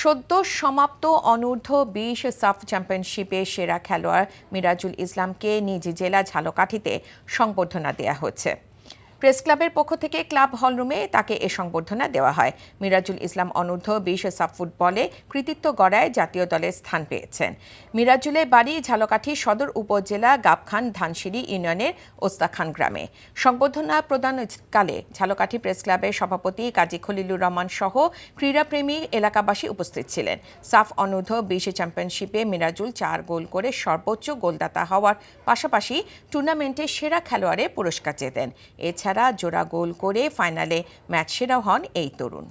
সদ্য সমাপ্ত অনূর্ধ্ব-20 সাফ চ্যাম্পিয়নশিপে সেরা খেলোয়াড় মিরাজুল ইসলামকে নিজ জেলা ঝালকাঠিতে সংবর্ধনা দেওয়া হয়েছে। প্রেস ক্লাবের পক্ষ থেকে ক্লাব হলরুমে তাকে এ সংবর্ধনা দেওয়া হয়। মিরাজুল ইসলাম অনূর্ধ্ব-20 সাফ ফুটবলে কৃতিত্ব গড়ায় জাতীয় দলে স্থান পেয়েছেন। মিরাজুলের বাড়ি ঝালকাঠি সদর উপজেলা গাবখান ধানসিঁড়ি ইউনিয়নের ওস্তাখান গ্রামে। সংবর্ধনা প্রদানকালে ঝালকাঠি প্রেস ক্লাবের সভাপতি কাজী খলিলুর রহমান সহ ক্রীড়াপ্রেমী এলাকাবাসী উপস্থিত ছিলেন। সাফ অনূর্ধ্ব-20 চ্যাম্পিয়নশিপে মিরাজুল 4 গোল করে সর্বোচ্চ গোলদাতা হওয়ার পাশাপাশি টুর্নামেন্টে সেরা খেলোয়াড়ের পুরস্কার জেতেন। এছাড়া জোড়া গোল করে ফাইনালে ম্যাচ সেরা হন এই তরুণ।